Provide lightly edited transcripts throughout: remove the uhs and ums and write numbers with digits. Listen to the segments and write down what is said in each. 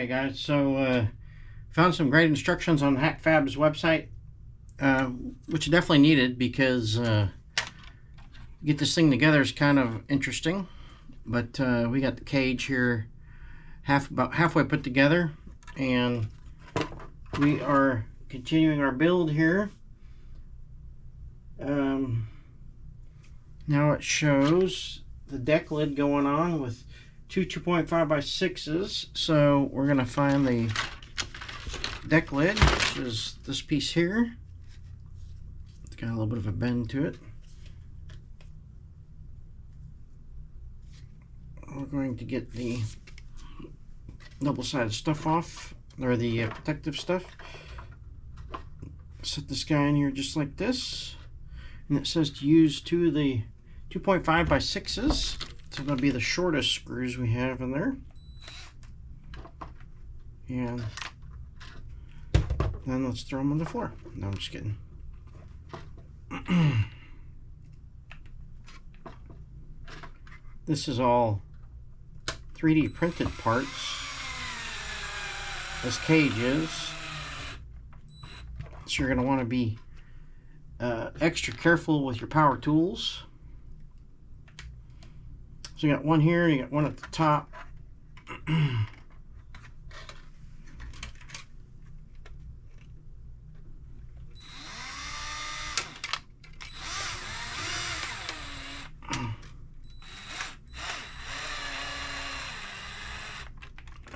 Okay guys, so found some great instructions on Hack Fab's website, which is definitely needed because get this thing together is kind of interesting. But we got the cage here about halfway put together, and we are continuing our build here. Now it shows the deck lid going on with two 2.5 by 6s. So we're going to find the deck lid, which is this piece here. It's got a little bit of a bend to it. We're going to get the double-sided stuff off, or the protective stuff. Set this guy in here just like this, and it says to use two of the 2.5 by 6s. So that'll be the shortest screws we have in there. And then let's throw them on the floor. No, I'm just kidding. This is all 3D printed parts. This cage is. So you're going to want to be extra careful with your power tools. So you got one here, you got one at the top.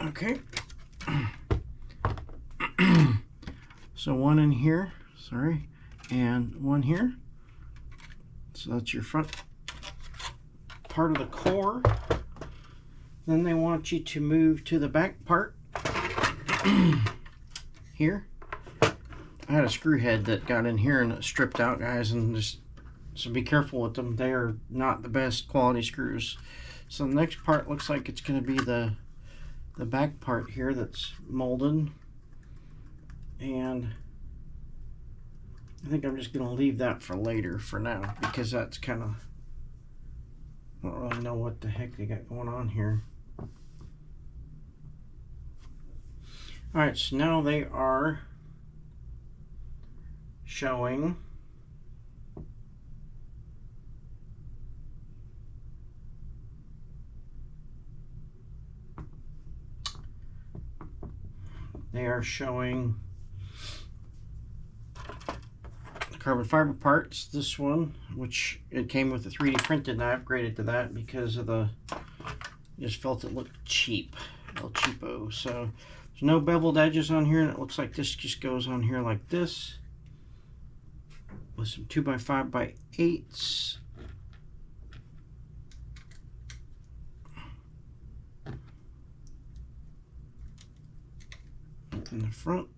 Okay. So one in here, sorry, and one here. So that's your front part of the core. Then they want you to move to the back part here. I had a screw head that got in here and it stripped out, guys, and just so be careful with them. They are not the best quality screws. So the next part looks like it's going to be the back part here that's molded, and I think I'm just going to leave that for later for now, because that's kind of, I don't really know what the heck they got going on here. Alright, so now they are showing the carbon fiber parts. This one, which it came with the 3D printed, and I upgraded to that because of the, just felt it looked cheap, a little cheapo. So there's no beveled edges on here, and it looks like this just goes on here like this with some 2x5 by 8s. In the front.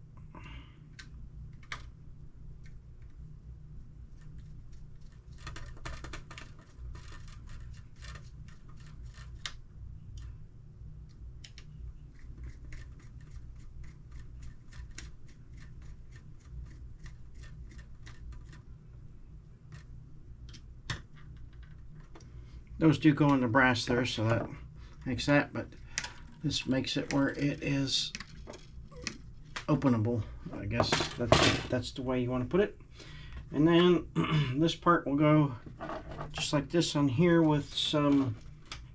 Those do go in the brass there, so that makes that, but this makes it where it is openable. I guess that's the way you want to put it. And then this part will go just like this on here with some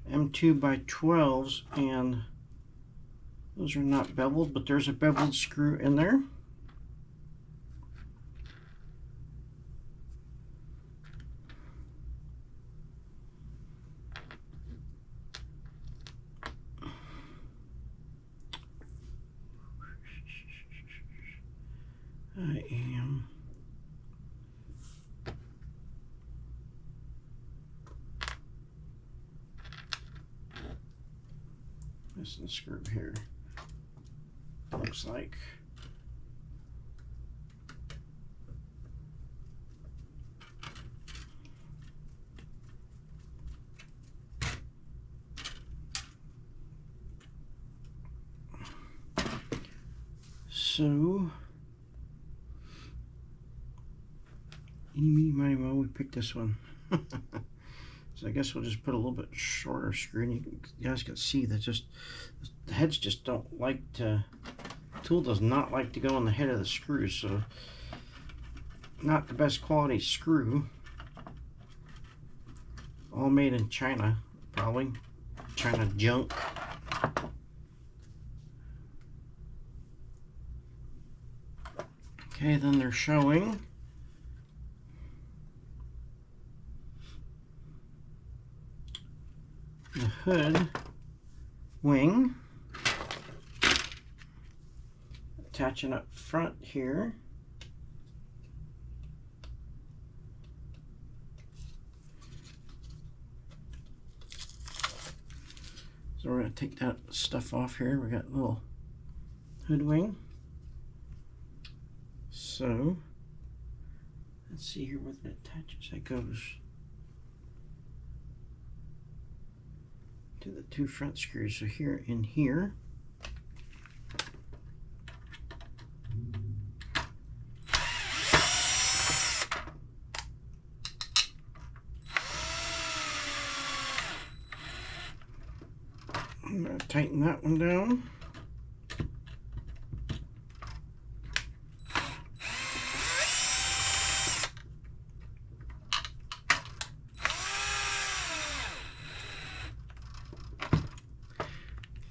M2 by 12s, and those are not beveled, but there's a beveled screw in there. I am missing a screw here. Looks like. So Eeny, meeny, miny, moe, we picked this one. So I guess we'll just put a little bit shorter screw, and you guys can see that just the heads just don't like to. Tool does not like to go on the head of the screw, so not the best quality screw. All made in China, probably China junk. Okay, then they're showing the hood wing attaching up front here. So we're going to take that stuff off here. We got a little hood wing. So let's see here where that attaches. That goes to the two front screws. So here in here. I'm going to tighten that one down.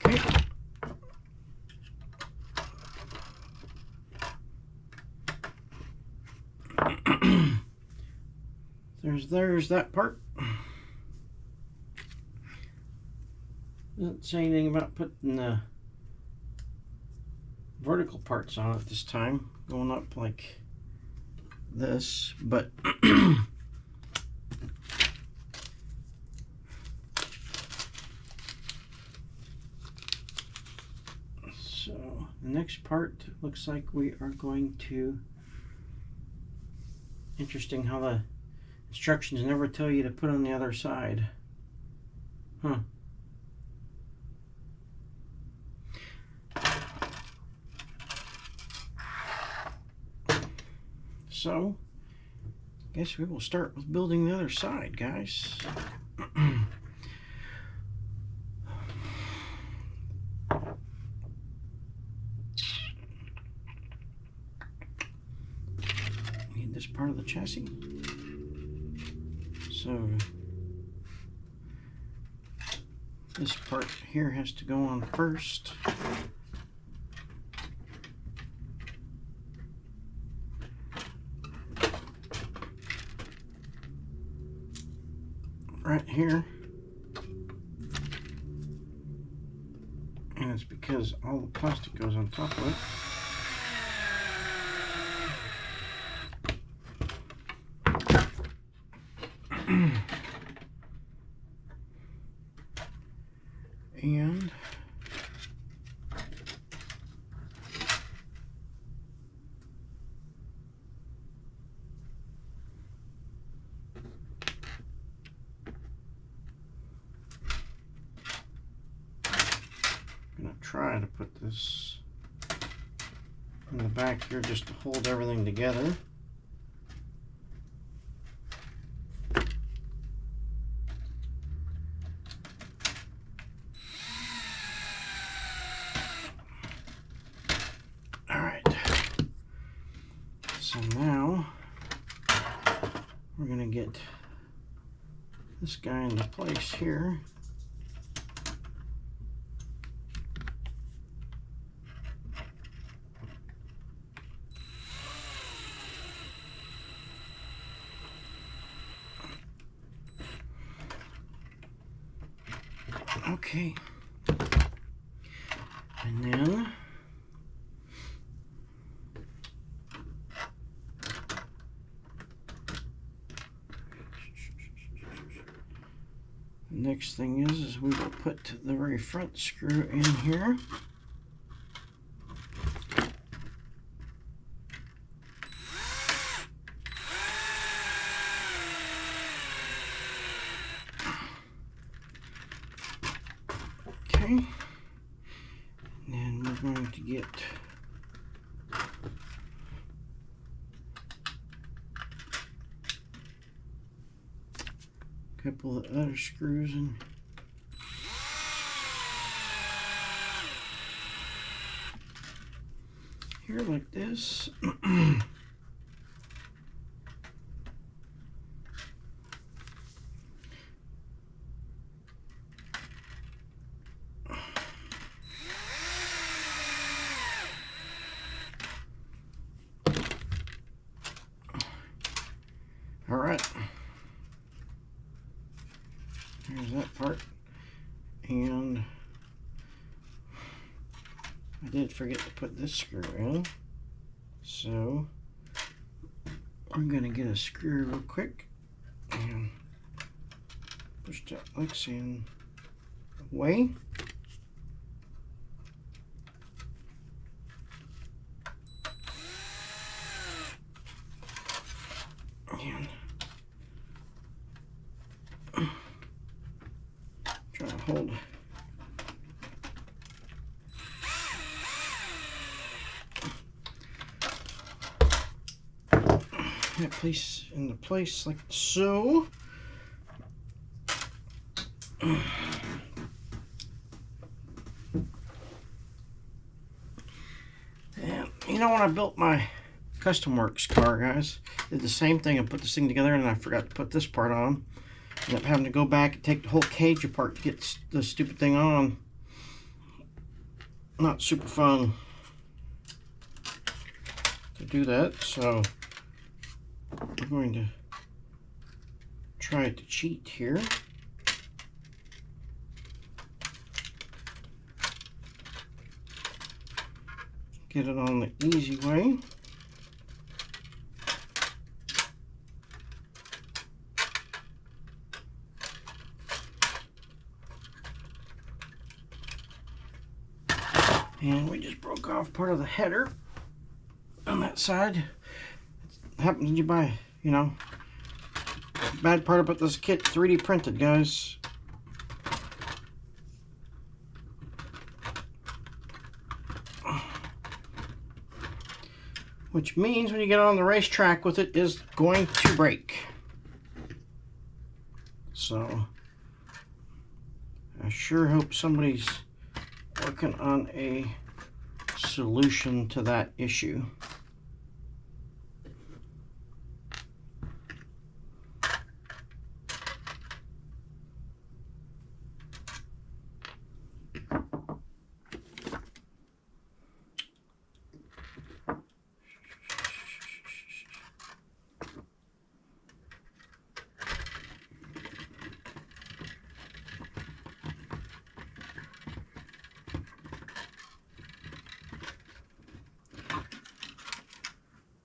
Okay. There's that part. Doesn't say anything about putting the vertical parts on it this time, going up like this, but so the next part looks like we are going to, interesting how the instructions never tell you to put on the other side. Huh. So, I guess we will start with building the other side, guys. Need this part of the chassis. So, this part here has to go on first. Right here, and it's because all the plastic goes on top of it. And I'm going to try to put this in the back here just to hold everything together. So now we're going to get this guy into place here. Okay. And then the next thing is we will put the very front screw in here. Okay. And then we're going to get a couple of the other screws in. Here like this. All right. Here's that part. And I did forget to put this screw in. So I'm going to get a screw real quick and push that Lexan away. And try to hold that place into place like so. And you know, when I built my Custom Works car, guys, did the same thing. I put this thing together and I forgot to put this part on. Ended up having to go back and take the whole cage apart to get the stupid thing on. Not super fun to do that, so I'm going to try to cheat here. Get it on the easy way. And we just broke off part of the header on that side. It happens when you buy, you know, bad part about this kit, 3D printed, guys. Which means when you get on the racetrack with it, is going to break. So I sure hope somebody's working on a solution to that issue.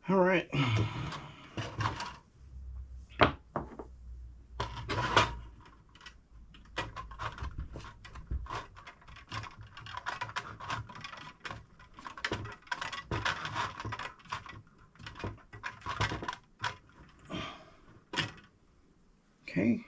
All right. Okay.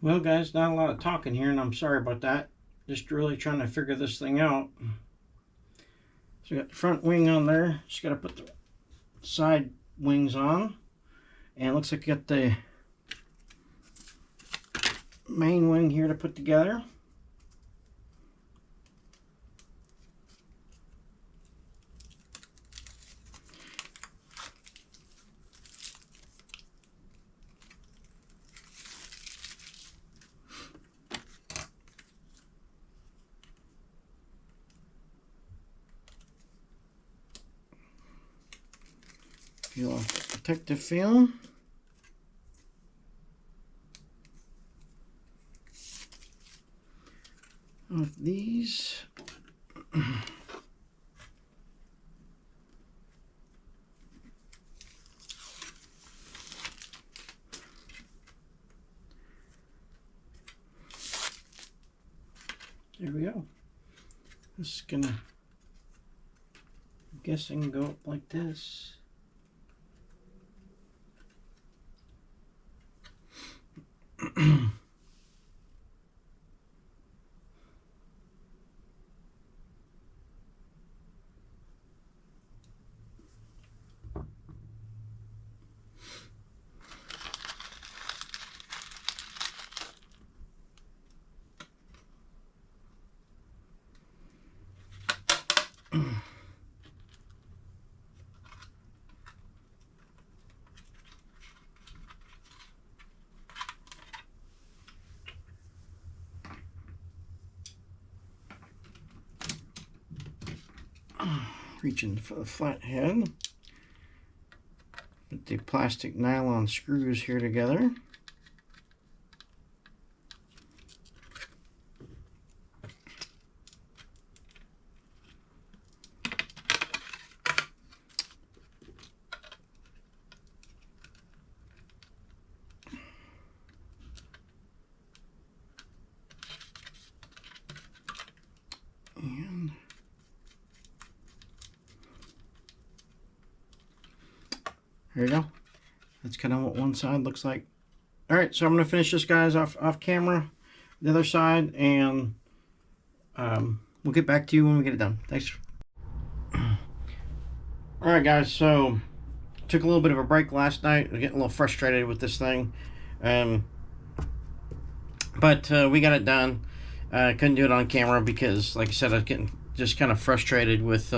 Well guys, not a lot of talking here, and I'm sorry about that. Just really trying to figure this thing out. So we got the front wing on there. Just got to put the side wings on. And it looks like you got the main wing here to put together. Peel off the protective film. With these. There we go. This is gonna, I'm guessing, go up like this. Reaching for the flat head. Put the plastic nylon screws here together. And there you go. That's kind of what one side looks like. All right, so I'm going to finish this, guys, off camera, the other side, and we'll get back to you when we get it done. Thanks. All right, guys, so took a little bit of a break last night. I was getting a little frustrated with this thing, but we got it done. Couldn't do it on camera because, like I said, I was getting just kind of frustrated with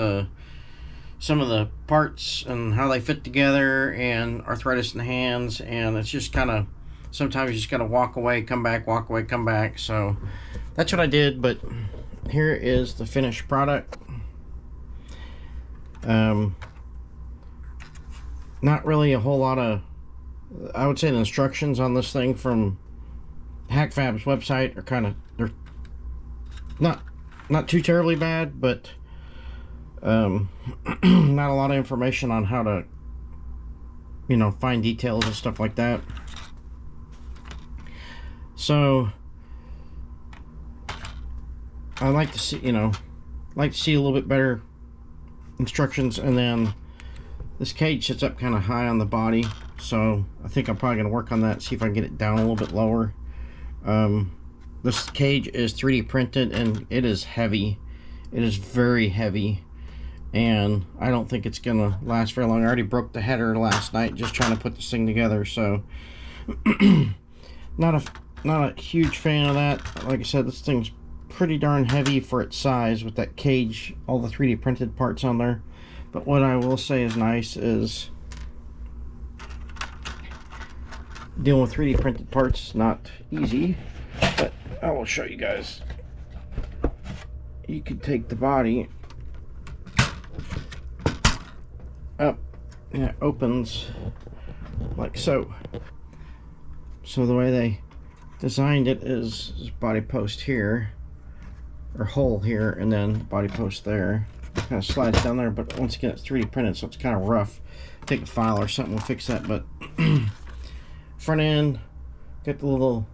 some of the parts and how they fit together, and arthritis in the hands, and it's just kind of, sometimes you just gotta walk away, come back, walk away, come back. So that's what I did, but here is the finished product. Not really a whole lot of, I would say the instructions on this thing from Hack Fab's website are kind of, they're not too terribly bad, but not a lot of information on how to, you know, find details and stuff like that. So I like to see, you know, like to see a little bit better instructions. And then this cage sits up kind of high on the body, so I think I'm probably going to work on that, see if I can get it down a little bit lower. This cage is 3D printed, and it is heavy. It is very heavy, and I don't think it's gonna last very long. I already broke the header last night just trying to put this thing together, so not a huge fan of that. Like I said, this thing's pretty darn heavy for its size with that cage, all the 3D printed parts on there. But what I will say is nice is dealing with 3D printed parts is not easy, but I will show you guys. You can take the body up, and it opens like so. So the way they designed it is body post here, or hole here, and then body post there. Kind of slides down there, but once again it's 3D printed, so it's kind of rough. Take a file or something, we'll fix that. But front end, got the little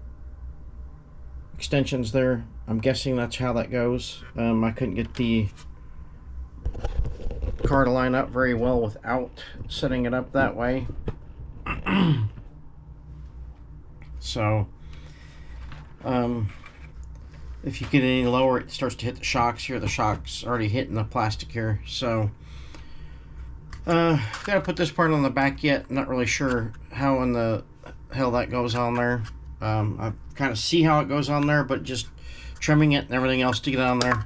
extensions there. I'm guessing that's how that goes. I couldn't get the car to line up very well without setting it up that way. So If you get any lower, it starts to hit the shocks here. The shocks already hitting the plastic here. So gotta put this part on the back yet. Not really sure how in the hell that goes on there. I kind of see how it goes on there, but just trimming it and everything else to get on there,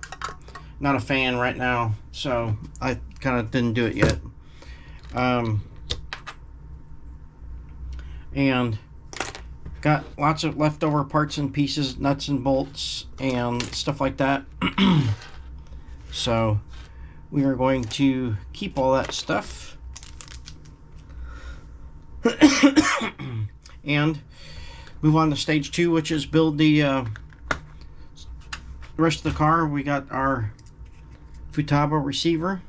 not a fan right now, so I kind of didn't do it yet. And got lots of leftover parts and pieces, nuts and bolts and stuff like that. So we are going to keep all that stuff and move on to stage 2, which is build the rest of the car. We got our Futaba receiver,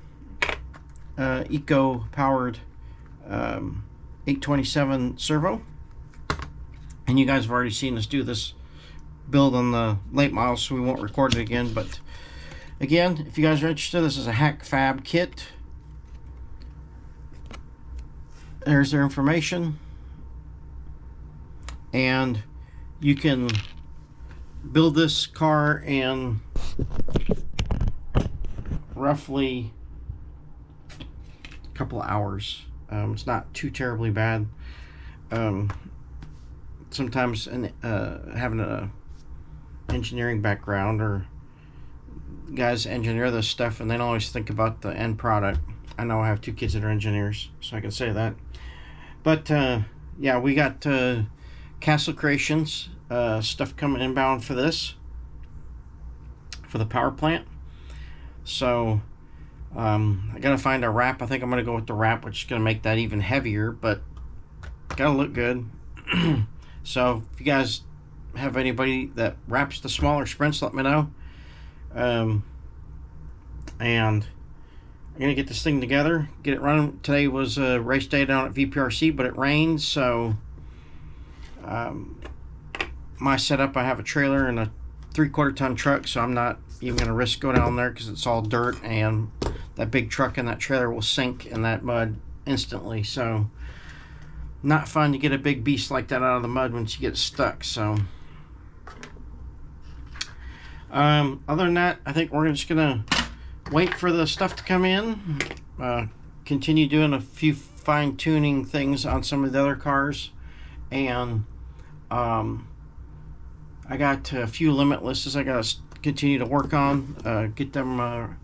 eco powered 827 servo, and you guys have already seen us do this build on the late model, so we won't record it again. But again, if you guys are interested, this is a Hack Fab kit. There's their information, and you can build this car in roughly a couple of hours. It's not too terribly bad. Sometimes having a engineering background, or guys engineer this stuff and they don't always think about the end product. I know I have 2 kids that are engineers, so I can say that. But yeah, we got Castle Creations stuff coming inbound for this, for the power plant. So I gotta find a wrap. I think I'm gonna go with the wrap, which is gonna make that even heavier, but gotta look good. So if you guys have anybody that wraps the smaller sprints, let me know. And I'm gonna get this thing together, get it running. Today was a race day down at VPRC, but it rained, so my setup, I have a trailer and a 3/4 ton truck, so I'm not even gonna risk going down there because it's all dirt, and that big truck and that trailer will sink in that mud instantly. So not fun to get a big beast like that out of the mud once you get stuck. So other than that, I think we're just gonna wait for the stuff to come in, continue doing a few fine-tuning things on some of the other cars, and I got a few limitlesses I gotta continue to work on, get them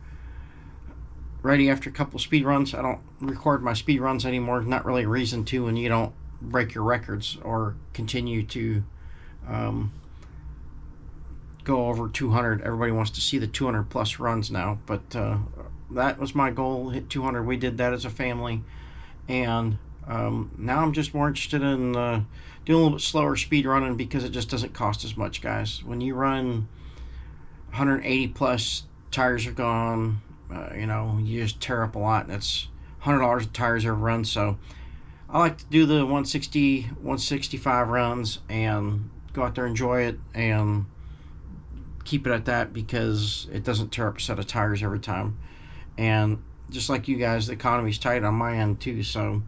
ready after a couple of speed runs. I don't record my speed runs anymore. Not really a reason to when you don't break your records or continue to go over 200. Everybody wants to see the 200 plus runs now, but that was my goal, hit 200. We did that as a family, and now I'm just more interested in doing a little bit slower speed running, because it just doesn't cost as much, guys. When you run 180 plus, tires are gone, you know, you just tear up a lot, and it's $100 of tires every run. So I like to do the 160, 165 runs and go out there, enjoy it, and keep it at that, because it doesn't tear up a set of tires every time. And just like you guys, the economy's tight on my end too. So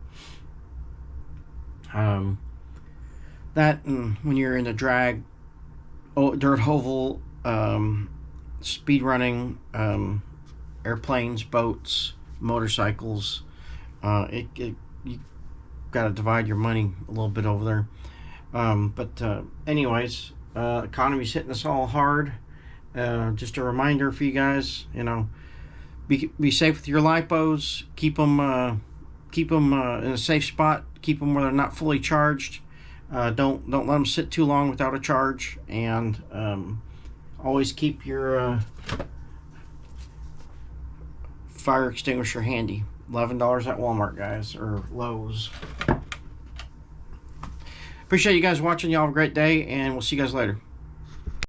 that, and when you're in the drag, dirt oval, speed running, airplanes, boats, motorcycles, you got to divide your money a little bit over there. But anyways, economy's hitting us all hard. Just a reminder for you guys, you know, be safe with your lipos. Keep them in a safe spot. Keep them where they're not fully charged. Don't let them sit too long without a charge, and always keep your fire extinguisher handy. $11 at Walmart, guys, or Lowe's. Appreciate you guys watching. Y'all have a great day, and we'll see you guys later.